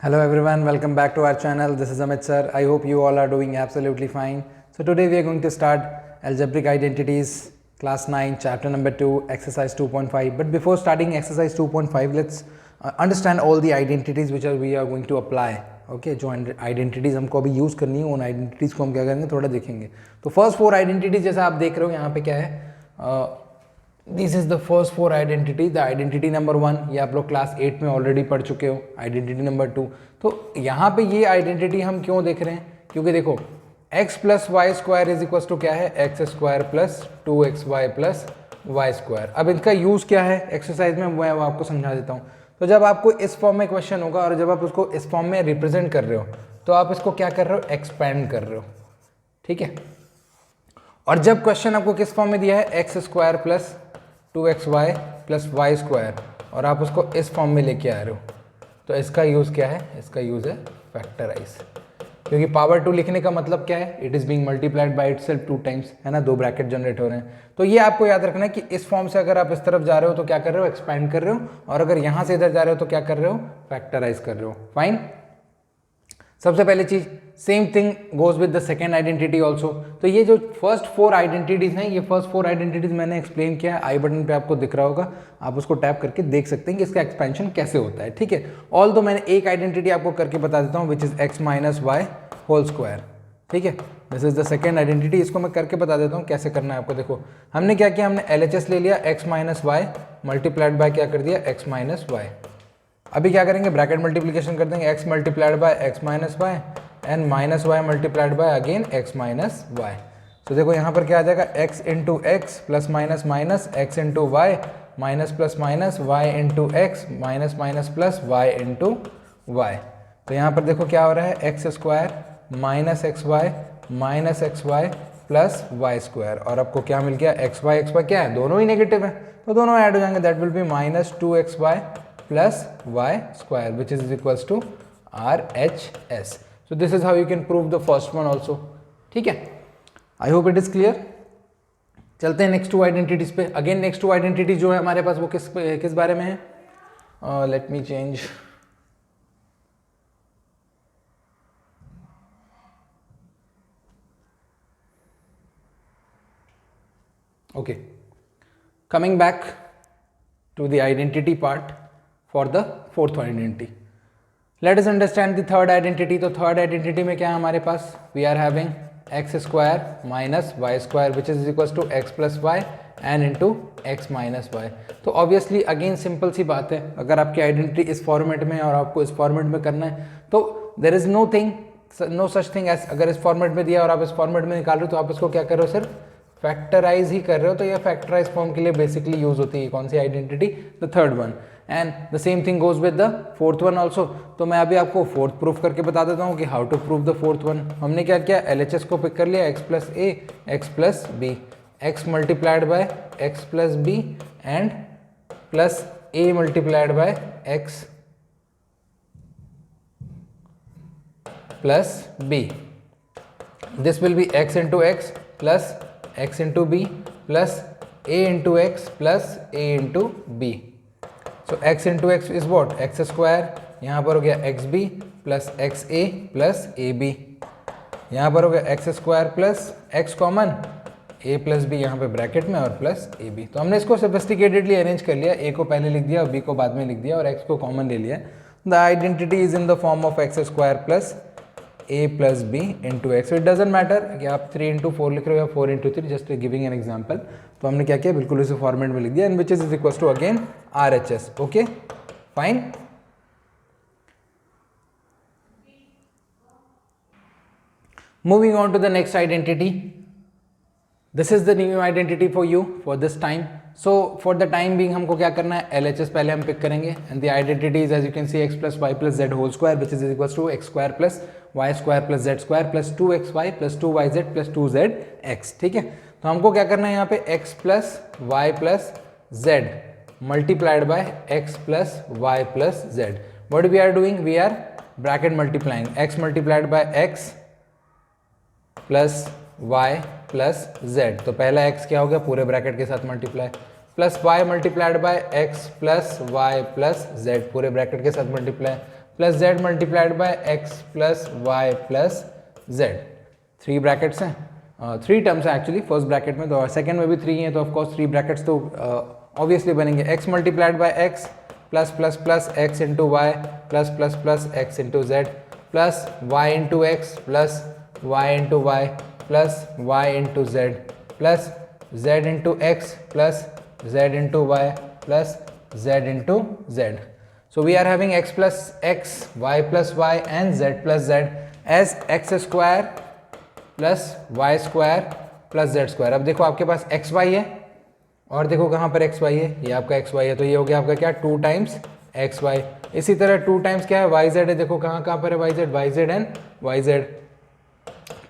Hello everyone, welcome back to our channel. This is Amit sir. I hope you all are doing absolutely fine. So today we are going to start algebraic identities, class 9, chapter number 2, exercise 2.5. But before starting exercise 2.5, let's understand all the identities which we are going to apply. Okay, जो identities हमको अभी use करनी है उन identities को हम क्या करेंगे थोड़ा देखेंगे. तो फर्स्ट 4 आइडेंटिटीज जैसा आप देख रहे हो यहाँ पे क्या है, this is the first 4 identity. The identity number 1 ये आप लोग क्लास 8 में ऑलरेडी पढ़ चुके हो. आइडेंटिटी नंबर 2, तो यहाँ पे ये आइडेंटिटी हम क्यों देख रहे हैं, क्योंकि देखो x plus y square is equal to क्या है, x square plus 2xy plus y square. अब इनका यूज़ क्या है एक्सरसाइज में मैं आपको समझा देता हूँ. तो जब आपको इस फॉर्म में क्वेश्चन होगा और जब आप उसको इस फॉर्म में रिप्रेजेंट कर रहे हो तो आप इसको क्या कर रहे हो, एक्सपेंड कर रहे हो. ठीक है. और जब क्वेश्चन आपको किस फॉर्म में दिया है, x square plus 2xy plus y square, और आप उसको इस फॉर्म में लेके आ रहे हो, तो इसका यूज़ क्या है, इसका यूज़ है फैक्टराइज. क्योंकि पावर 2 लिखने का मतलब क्या है, it is being multiplied by itself 2 times, है ना, 2 ब्रैकेट जनरेट हो रहे हैं. तो ये आपको याद रखना है कि इस फॉर्म से अगर आप इस तरफ जा रहे हो तो क्या कर रहे हो, एक्सपैंड कर रहे हो, और अगर यहाँ से इधर जा रहे हो तो क्या कर रहे हो, फैक्टराइज कर रहे हो. फाइन. सबसे पहली चीज, same thing goes with the second identity also. तो ये जो फर्स्ट 4 आइडेंटिटीज हैं, ये फर्स्ट 4 आइडेंटिटीज मैंने एक्सप्लेन किया है, आई बटन पे आपको दिख रहा होगा, आप उसको टैप करके देख सकते हैं कि इसका एक्सपेंशन कैसे होता है. ठीक है. ऑल तो मैंने एक आइडेंटिटी आपको करके बता देता हूँ, which is x minus y whole square. ठीक है. This is the second identity. इसको मैं करके बता देता हूँ कैसे करना है आपको. देखो हमने क्या किया, हमने LHS ले लिया, x minus y multiplied by क्या कर दिया, एक्स माइनस वाई. अभी क्या करेंगे, ब्रैकेट मल्टीप्लिकेशन कर देंगे, x multiplied by x minus y and minus y multiplied by again x minus y. तो देखो यहाँ पर क्या आ जाएगा, x into x plus minus minus x into y minus plus minus y into x minus minus plus y into y. तो यहाँ पर देखो क्या हो रहा है, x square minus x y plus y square, और आपको क्या मिल गया, एक्स वाई क्या है, दोनों ही नेगेटिव है तो दोनों ऐड हो जाएंगे. That will be minus 2xy plus y square which is equals to RHS. So this is how you can prove the first one also. ठीक है. I hope it is clear. चलते हैं next 2 identities पे. Again next 2 identities जो है हमारे पास वो किस बारे में है, let me change. Okay, coming back to the identity part for the fourth identity. Let us understand the third identity. तो third identity में क्या है हमारे पास, we are having x square minus y square which is equals to x plus y and into x minus y. तो obviously again simple सी बात है, अगर आपकी आइडेंटिटी इस फॉर्मेट में और आपको इस फॉर्मेट में करना है तो there is no such thing as, अगर इस फॉर्मेट में दिया और आप इस फॉर्मेट में निकाल रहे हो तो आप इसको क्या कर रहे हो, सिर्फ फैक्टराइज ही कर रहे हो. तो ये फैक्टराइज फॉर्म के लिए बेसिकली यूज होती है कौन सी identity, the third one. And the same thing goes with the fourth one also. तो मैं अभी आपको फोर्थ प्रूफ करके बता देता हूँ कि how to prove the fourth one. हमने क्या किया, LHS को पिक कर लिया, x plus a x plus b, x multiplied by x plus b and plus a multiplied by x plus b. This will be x into x plus x into b plus a into x plus a into b. So x into x is what, x square, यहाँ पर हो गया xb plus xa plus ab, यहाँ पर हो गया x square plus x common a plus b यहाँ पे ब्रैकेट में और प्लस ab. तो हमने इसको सोफिस्टिकेटेडली अरेंज कर लिया, a को पहले लिख दिया और b को बाद में लिख दिया और x को कॉमन ले लिया. The identity is in the form of x square plus a plus b into x. So it doesn't matter कि आप 3 into 4 लिख रहे हो या 4 into 3, just giving an example. तो हमने क्या किया, बिल्कुल इसे फॉर्मेट में लिख दिया, and which is equals to again RHS. Okay, fine. Moving on to the next identity. This is the new identity for you for this time. So for the time being हमको क्या करना है, LHS पहले हम pick करेंगे and the identity is as you can see x plus y plus z whole square which is equals to x square plus y square plus z square plus 2xy plus 2yz plus 2zx. ठीक है. तो हमको क्या करना है यहाँ पे, x plus y plus z multiplied by x plus y plus z. What we are doing, we are bracket multiplying, x multiplied by x plus y plus z. तो पहला x क्या हो गया, पूरे ब्रैकेट के साथ multiply, plus y multiplied by x plus y plus z, पूरे bracket के साथ multiply, plus z multiplied by x plus y plus z. 3 brackets हैं, 3 टर्म्स हैं एक्चुअली फर्स्ट ब्रैकेट में, तो सेकंड में भी 3 हैं, तो ऑफकोर्स 3 ब्रैकेट्स तो ऑब्वियसली बनेंगे। X multiplied by x plus plus plus x into y plus plus plus x into z plus y into x plus y into y plus y into z plus z into x plus z into y plus z into z. So we are having x plus x, y plus y and z plus z as x square plus y square plus z square। अब देखो आपके पास x y है और देखो कहाँ पर x y है, ये आपका x y है, तो ये हो गया आपका क्या 2 टाइम्स x y। इसी तरह 2 टाइम्स क्या है y z है, देखो कहाँ कहाँ पर है y z and y z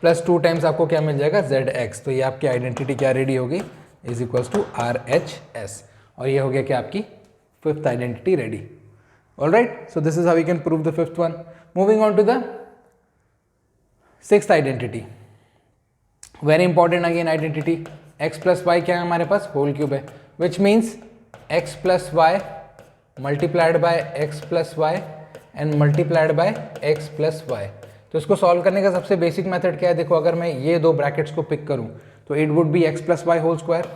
plus 2 times आपको क्या मिल जाएगा z x। तो ये आपकी आइडेंटिटी क्या रेडी होगी, is equals to R H S, और ये हो गया क्या आपकी 5th identity ready. Alright, so this is how we can prove the 5th one. Moving on to the 6th identity. Very important again identity. X plus y क्या है हमारे पास, whole cube है, which means x plus y multiplied by x plus y and multiplied by x plus y। तो इसको solve करने का सबसे basic method क्या है, देखो अगर मैं ये 2 ब्रैकेट्स को पिक करूं तो it would be x plus y whole square.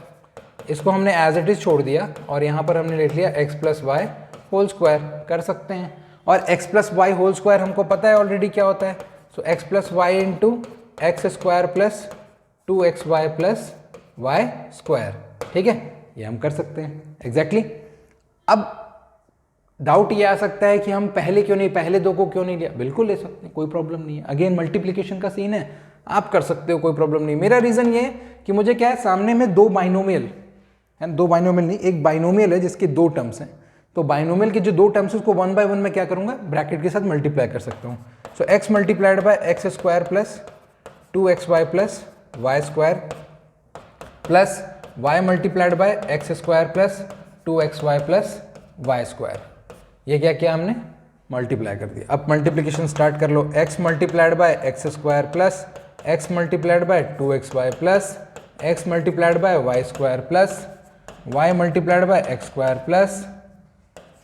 इसको हमने एज इट इज छोड़ दिया और यहाँ पर हमने लिख लिया x plus y whole square कर सकते हैं। और x plus y whole square हमको पता है ऑलरेडी क्या होता है, so x plus y into x square plus 2xy plus y square. ठीक है, ये हम कर सकते हैं एग्जैक्टली। अब डाउट ये आ सकता है कि हम पहले क्यों नहीं, पहले 2 को क्यों नहीं लिया, बिल्कुल ले सकते हैं, कोई प्रॉब्लम नहीं है। अगेन मल्टीप्लीकेशन का सीन है, आप कर सकते हो, कोई प्रॉब्लम नहीं। मेरा रीज़न ये है कि मुझे क्या है, सामने में 2 बाइनोमियल है, 2 बाइनोमियल नहीं, एक बाइनोमियल है जिसके 2 टर्म्स हैं, तो बाइनोमियल के जो 2 टर्म्स उसको 1 बाय 1 में क्या करूंगा, ब्रैकेट के साथ मल्टीप्लाई कर सकता हूँ। So x multiplied by x square plus 2xy plus y square plus y multiplied by x square plus 2xy plus y square. ये क्या किया हमने, मल्टीप्लाई कर दिया। अब मल्टीप्लीकेशन स्टार्ट कर लो, x multiplied by x square plus x multiplied by 2xy plus x multiplied by y square plus y multiplied by x square plus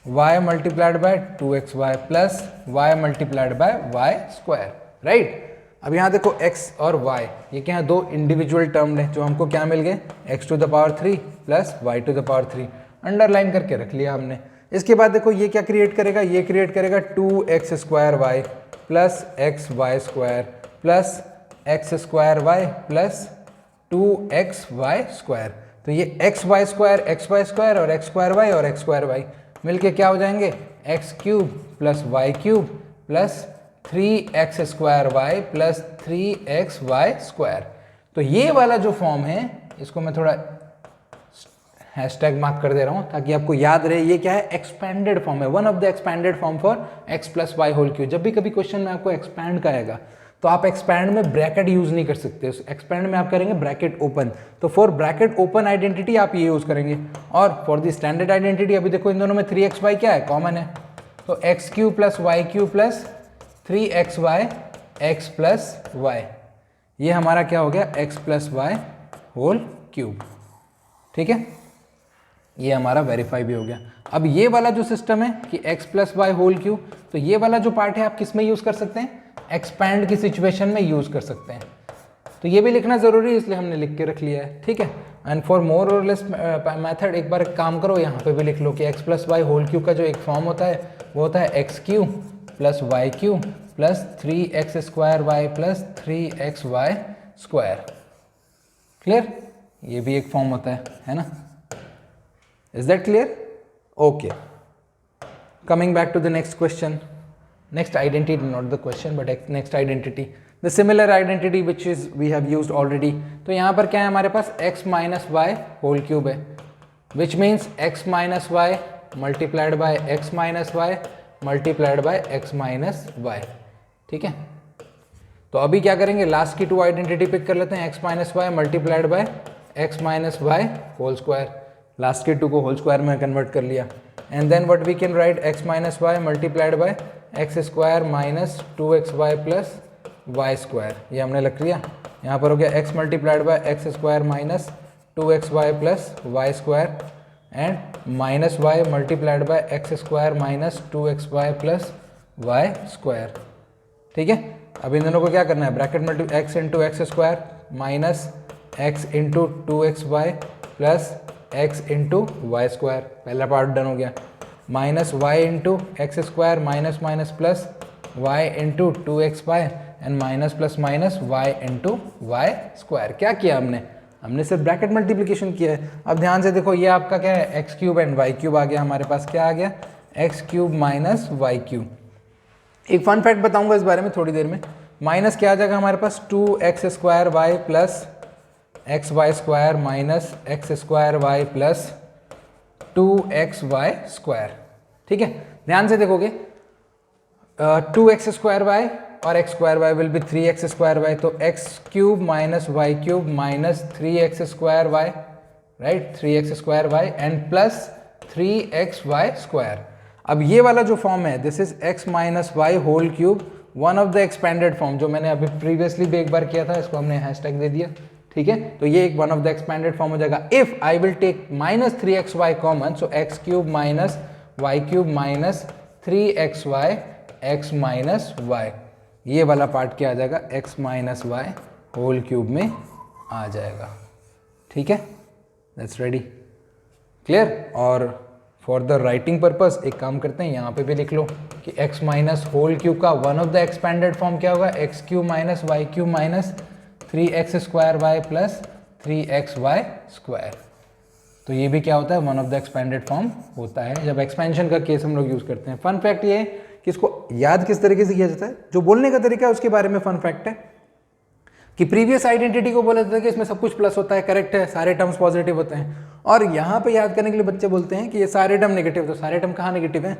y multiplied by 2xy plus y multiplied by y square, right. अब यहाँ देखो x और y ये क्या है, 2 individual term है जो हमको क्या मिल गए, x to the power 3 plus y to the power 3, underline करके रख लिया हमने। इसके बाद देखो ये क्या क्रिएट करेगा, ये क्रिएट करेगा 2x square y plus x y square plus x square y plus 2xy square. तो ये एक्स वाई स्क्वायर और एक्स स्क्वायर y और एक्स स्क्वायर y मिलके क्या हो जाएंगे, x cube plus y cube plus 3x square y plus 3xy square. तो ये वाला जो फॉर्म है इसको मैं थोड़ा हैशटैग मार्क कर दे रहा हूँ ताकि आपको याद रहे, ये क्या है, एक्सपैंडेड फॉर्म है, one of the expanded form for x plus y whole cube. जब भी कभी क्वेश्चन में आपको एक्सपैंड का आएगा तो आप एक्सपैंड में ब्रैकेट यूज नहीं कर सकते, एक्सपैंड में आप करेंगे ब्रैकेट ओपन। तो फॉर ब्रैकेट ओपन आइडेंटिटी आप ये यूज करेंगे, और फॉर द स्टैंडर्ड आइडेंटिटी अभी देखो इन दोनों में 3xy क्या है, कॉमन है, तो x cube plus y cube plus 3xy x plus y, ये हमारा क्या हो गया, x plus y whole cube. ठीक है, ये हमारा वेरीफाई भी हो गया। अब ये वाला जो सिस्टम है कि x plus y whole cube, तो ये वाला जो पार्ट है आप किस में यूज कर सकते हैं, एक्सपैंड की सिचुएशन में यूज कर सकते हैं। तो ये भी लिखना जरूरी है इसलिए हमने लिख के रख लिया है। ठीक है, एंड फॉर मोर और लेस मेथड एक बार काम करो, यहाँ पे भी लिख लो कि x plus y whole cube का जो एक फॉर्म होता है वो होता है x cube plus y cube plus 3x square y plus 3xy square. Clear, ये भी एक फॉर्म होता है ना। Is that clear? Okay. Coming back to the next question, next identity, not the question, but next identity, the similar identity which is we have used already. तो यहाँ पर क्या है हमारे पास x minus y whole cube है, which means x minus y multiplied by x minus y multiplied by x minus y. ठीक है, तो अभी क्या करेंगे, लास्ट की 2 आइडेंटिटी पिक कर लेते हैं, x minus y multiplied by x minus y whole square, last के 2 को होल स्क्वायर में कन्वर्ट कर लिया, and then what we can write, x minus y multiplied by x square minus 2xy plus y square, ये हमने लिख लिया। यहाँ पर हो गया x multiplied by x square minus 2xy plus y square and minus y multiplied by x square minus 2xy plus y square. ठीक है, अब इन दोनों को क्या करना है, ब्रैकेट में x into x square minus x into 2xy plus x into y square. पहला पार्ट डन हो गया। Minus y into x square minus minus plus y into 2xy and minus plus minus y into y square. क्या किया हमने, हमने सिर्फ bracket multiplication किया है। अब ध्यान से देखो, ये आपका क्या है, x cube and y cube आ गया हमारे पास। क्या आ गया, x cube minus y cube. एक फन फैक्ट बताऊंगा इस बारे में थोड़ी देर में। माइनस क्या आ जाएगा हमारे पास, 2x square y plus x y square minus x square y plus 2xy square. ठीक है, ध्यान से देखोगे, 2x स्क्वायर वाई और x square y will be 3x square y, तो x cube minus y cube minus 3x square y, right, 3x square y and plus 3xy square. अब ये वाला जो फॉर्म है, this is x minus y whole cube, one of the expanded form, जो मैंने अभी previously भी एक बार किया था, इसको हमने हैशटैग दे दिया। ठीक है, तो ये एक one of the expanded form हो जाएगा। If I will take minus 3xy common, so x cube minus y cube minus 3xy x minus y, ये वाला पार्ट क्या आ जाएगा, x minus y whole cube में आ जाएगा। ठीक है, दैट्स रेडी, क्लियर। और फॉर द राइटिंग पर्पस एक काम करते हैं, यहाँ पे भी लिख लो कि x माइनस होल क्यूब का one of the expanded form क्या होगा, x cube minus y cube minus 3x square y plus 3xy square. तो ये भी क्या होता है, one of the expanded form होता है जब एक्सपेंशन का केस हम लोग यूज करते हैं। फन फैक्ट ये है कि इसको याद किस तरीके से किया जाता है, जो बोलने का तरीका है उसके बारे में फन फैक्ट है कि प्रीवियस आइडेंटिटी को बोला जाता है कि इसमें सब कुछ प्लस होता है, करेक्ट है, सारे टर्म्स पॉजिटिव होते हैं। और यहाँ पे याद करने के लिए बच्चे बोलते हैं कि ये सारे टर्म नेगेटिव, तो सारे टर्म कहाँ नेगेटिव है,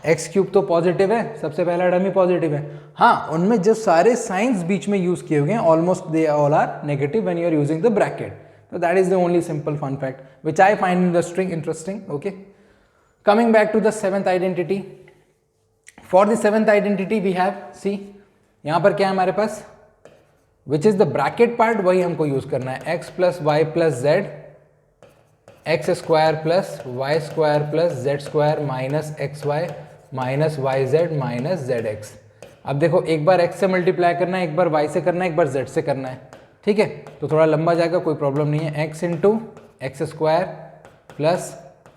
एक्स क्यूब तो पॉजिटिव है, सबसे पहला टर्म ही पॉजिटिव है। हाँ, उनमें जो सारे साइंस बीच में यूज किए हुए हैं, almost they all are negative when you are using the bracket. So that is the only simple fun fact which I find interesting. Okay, coming back to the seventh identity. For the seventh identity we have, see यहाँ पर क्या है हमारे पास, which is the bracket part, वही हमको use करना है, x plus y plus z x square plus y square plus z square minus xy minus yz minus zx। अब देखो, एक बार x से मल्टीप्लाई करना है, एक बार y से करना है, एक बार z से करना है। ठीक है, तो थोड़ा लंबा जाएगा, कोई प्रॉब्लम नहीं है। x into x square plus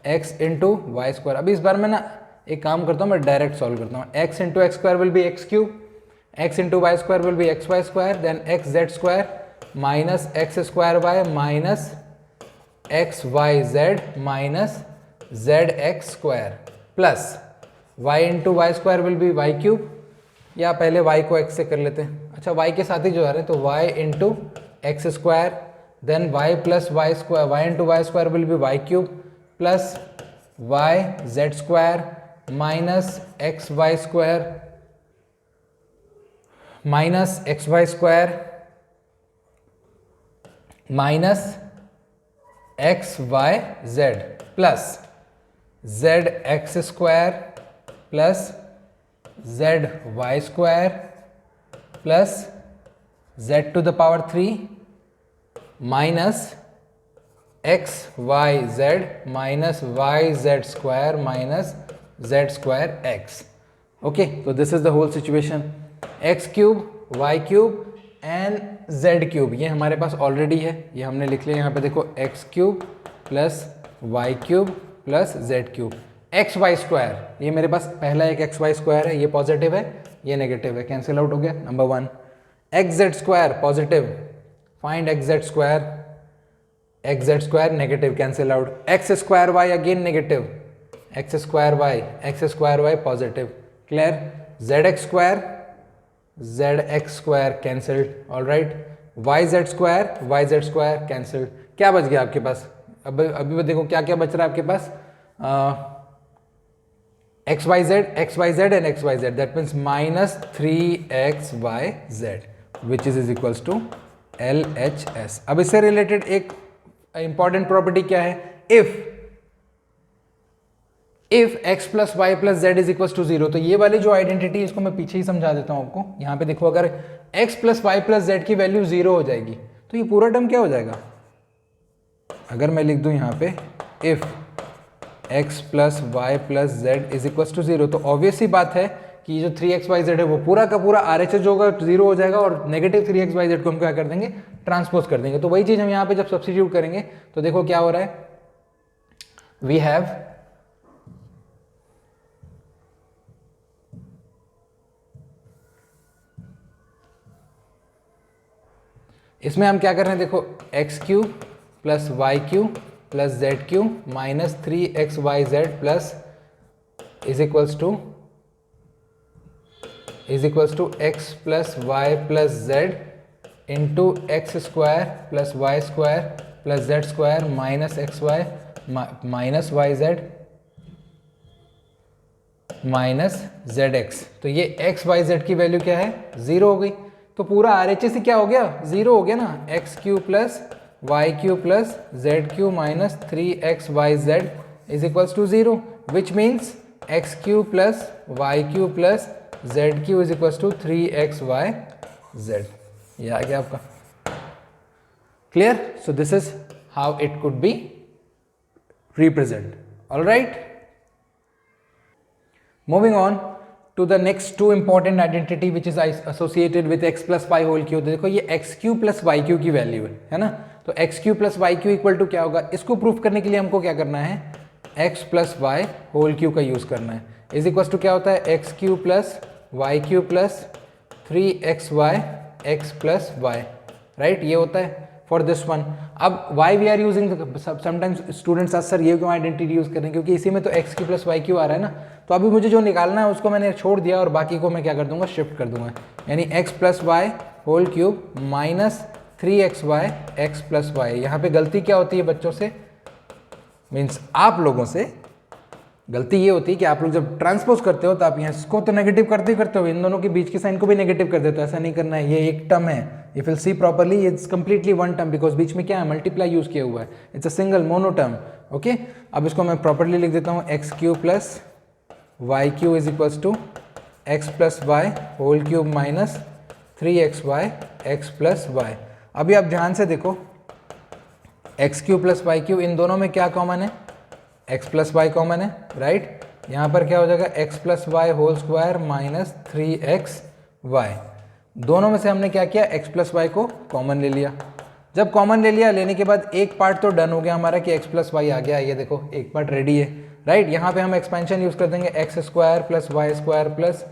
x into y square. अभी इस बार मैं ना एक काम करता हूँ, मैं डायरेक्ट सॉल्व करता हूँ। x into x square will be x cube, x into y square will be x y square, then x z square minus x square y minus x Y z minus z x square plus y into y square will be y cube, या पहले y को x से कर लेते हैं, अच्छा y के साथ ही जो आ रहे हैं, तो y into x square then y plus y square, y into y square will be y cube plus y z square minus x y square minus x y square minus x Y z plus z x square plus z y square plus z to the power 3 minus x Y z minus y z square minus z square x. Okay, तो this is the whole situation, x cube y cube and z cube, ये हमारे पास already है, ये हमने लिख लिया। यहाँ पे देखो, x cube plus y cube plus z cube, x y square, ये मेरे पास पहला एक एक्स वाई स्क्वायर है, ये पॉजिटिव है, ये नेगेटिव है, कैंसिल आउट हो गया। Number 1, x z square positive, find x z square, x z square negative, cancel out. X square y again negative, x square y positive, clear. Z x square cancelled, all right. Y z square cancelled, क्या बच गया आपके पास, अभी देखो क्या क्या बच रहा है आपके पास, xyz and xyz, that means minus 3xyz which is equals to LHS। अब इससे रिलेटेड एक इंपॉर्टेंट प्रॉपर्टी क्या है, if x plus y plus z is equals to 0, तो ये वाली जो आइडेंटिटी, इसको मैं पीछे ही समझा देता हूं आपको। यहाँ पे देखो, अगर x plus y plus z की वैल्यू 0 हो जाएगी तो ये पूरा टर्म क्या हो जाएगा, अगर मैं लिख दूं यहाँ पे if x plus y plus z is equals to 0, तो ऑब्वियस सी बात है कि जो 3xyz है वो पूरा का पूरा RHS जो होगा 0 हो जाएगा और नेगेटिव 3xyz को हम क्या कर देंगे, ट्रांसपोज कर देंगे। तो वही चीज़ हम यहाँ पे जब सब्स्टिट्यूट करेंगे तो देखो क्या हो रहा है, वी हैव इसमें हम क्या कर रहे हैं, देखो x³ plus y³ plus z³ minus 3xyz plus is equals to x plus y plus z into x square plus y square plus z square minus x y minus y z minus z x. तो ये x Y जेड की value क्या है, 0 हो गई। तो पूरा RHS ही क्या हो गया, 0 हो गया ना। x³ plus y³ plus z³ minus 3xyz is equals to 0 which means x³ plus y³ plus z³ is equals to 3xyz। ये आ गया आपका, clear. So this is how it could be represent. All right, moving on to the next two important identity which is associated with x plus y whole cube। देखो ये x³ plus y³ की value है ना। तो x³ plus y³ equal to क्या होगा, इसको proof करने के लिए हमको क्या करना है, x plus y whole cube का यूज करना है। इज इक्वल टू क्या होता है, x³ plus y³ plus 3xy x plus y, right. ये होता है फॉर दिस वन। अब why we are using, sometimes students आज सर ये क्यों आइडेंटिटी यूज कर रहे हैं, क्योंकि इसी में तो x³ प्लस y³ आ रहा है ना। तो अभी मुझे जो निकालना है उसको मैंने छोड़ दिया और बाकी को मैं क्या कर दूंगा, शिफ्ट कर दूंगा। यानी x plus y whole cube minus 3xy x plus y. यहाँ पे गलती क्या होती है बच्चों से, मीन्स आप लोगों से गलती ये होती है कि आप लोग जब ट्रांसपोज करते हो तो आप यहाँ इसको तो नेगेटिव करते ही करते हो, इन दोनों के बीच के साइन को भी नेगेटिव कर देते हो। ऐसा नहीं करना है, ये एक टर्म है। If you see properly it's completely one term, because बीच में क्या है, मल्टीप्लाई यूज किया हुआ है। It's a single mono term. Okay, अब इसको मैं प्रॉपर्ली लिख देता हूँ, x³ plus y³ is equals to x plus y whole cube minus 3xy x plus y. अभी आप ध्यान से देखो, x³ प्लस y³ इन दोनों में क्या कॉमन है, x प्लस वाई कॉमन है, राइट। यहाँ पर क्या हो जाएगा, x plus y whole square minus 3xy। दोनों में से हमने क्या किया, x प्लस वाई को कॉमन ले लिया। जब कॉमन ले लिया, लेने के बाद एक पार्ट तो डन हो गया हमारा कि x प्लस वाई आ गया, ये देखो एक पार्ट रेडी है, राइट। यहाँ पे हम एक्सपेंशन यूज कर देंगे, x square plus y square plus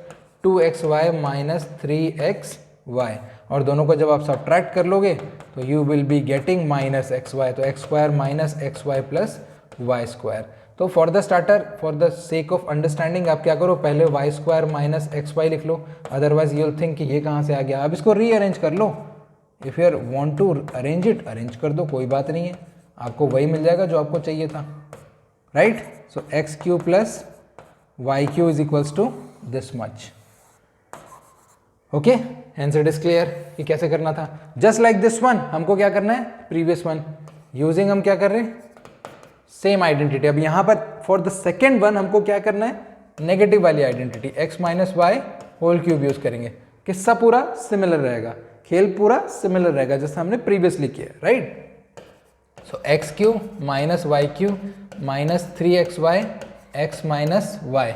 2xy minus 3xy। और दोनों को जब आप सब्ट्रैक्ट कर लोगे तो you will be getting minus xy। तो x square minus xy plus y square. तो for the starter, for the sake of understanding आप क्या करो, पहले वाई स्क्वायर माइनस xy लिख लो, अदरवाइज यू विल थिंक कि ये कहाँ से आ गया। अब इसको रीअरेंज कर लो, if you want to arrange it, arrange कर दो, कोई बात नहीं है, आपको वही मिल जाएगा जो आपको चाहिए था, right. So x³ plus y³ is equals to this much. Okay, hence it is clear कि कैसे करना था। जस्ट लाइक दिस वन, हमको क्या करना है, प्रीवियस वन यूजिंग हम क्या कर रहे हैं, सेम आइडेंटिटी। अब यहाँ पर फॉर द सेकेंड वन हमको क्या करना है, नेगेटिव वाली identity x minus y whole cube use करेंगे। किस्सा पूरा सिमिलर रहेगा, खेल पूरा सिमिलर रहेगा जैसे हमने प्रीवियसली किया, right. So x³ minus y³ minus 3xy x minus y,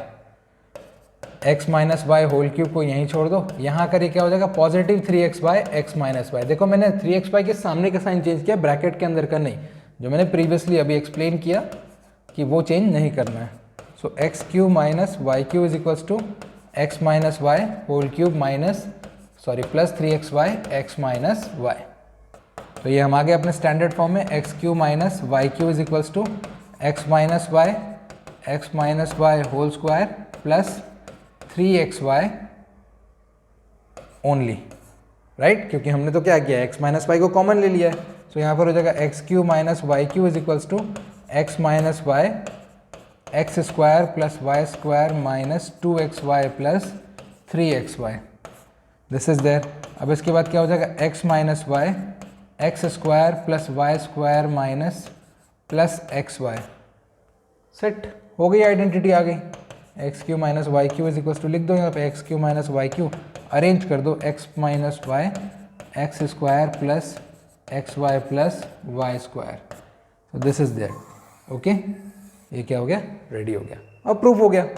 x minus y whole cube को यहीं छोड़ दो, यहाँ करिए क्या हो जाएगा, positive 3xy x minus Y. देखो मैंने 3xy के सामने का साइन चेंज किया, ब्रैकेट के अंदर का नहीं, जो मैंने प्रीवियसली अभी एक्सप्लेन किया कि वो चेंज नहीं करना है। So x³ minus y³ is equals to x minus y whole cube minus plus 3xy x minus y. तो ये हम आ गए अपने स्टैंडर्ड फॉर्म में, x³ minus y³ is equals to x minus y whole square plus 3xy only, right, क्योंकि हमने तो क्या किया, x माइनस वाई को कॉमन ले लिया है। तो यहाँ पर हो जाएगा x³ minus y³ is equals to x minus y x square plus y square minus 2xy plus 3xy। This is there. अब इसके बाद क्या हो जाएगा, x minus y x square plus y square minus plus xy। Set हो गई, identity आ गई। x³ minus y³ is equals to लिख दो यहाँ पे x³ माइनस y³, अरेंज कर दो x minus y x square plus xy plus y square. तो दिस इज देयर। ओके, ये क्या हो गया, रेडी हो गया, अब प्रूफ हो गया।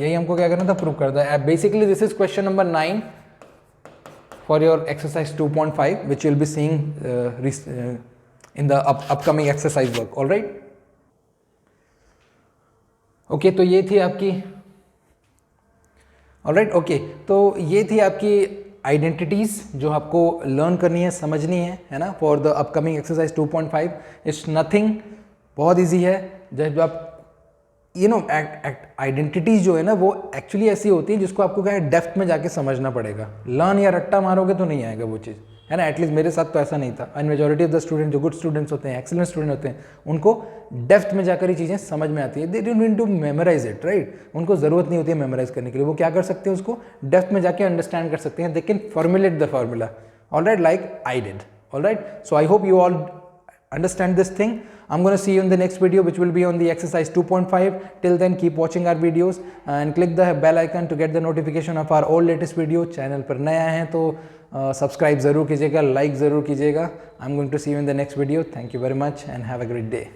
यही हमको क्या करना था, प्रूव करना है। Basically this is question number 9 for your exercise 2.5 which will be seeing in the upcoming exercise work. All right, okay तो ये थी आपकी, ऑल राइट ओके, तो ये थी आपकी आइडेंटिटीज़ जो आपको लर्न करनी है, समझनी है ना, for the upcoming exercise 2.5. It's nothing, बहुत इजी है। जब आप यू नो आइडेंटिटीज जो है ना वो एक्चुअली ऐसी होती है जिसको आपको क्या है डेप्थ में जाके समझना पड़ेगा। लर्न या रट्टा मारोगे तो नहीं आएगा वो चीज़, है ना। एटलीस्ट मेरे साथ तो ऐसा नहीं था। And majority of the student जो गुड स्टूडेंट्स होते हैं, एक्सीलेंट स्टूडेंट होते हैं, उनको डेप्थ में जाकर ये चीज़ें समझ में आती है। They don't need to memorize it, right. उनको ज़रूरत नहीं होती है मेमोराइज करने के लिए। वो क्या कर सकते हैं, उसको डेप्थ में जाके अंडरस्टैंड कर सकते हैं। They can formulate the formula, all right, like I did, all right. So I hope you all understand this thing. I'm going to see you in the next video, which will be on the exercise 2.5. Till then, keep watching our videos and click the bell icon to get the notification of our all latest video. Channel पर नया है तो subscribe ज़रूर कीजिएगा, like ज़रूर कीजिएगा. I'm going to see you in the next video. Thank you very much and have a great day.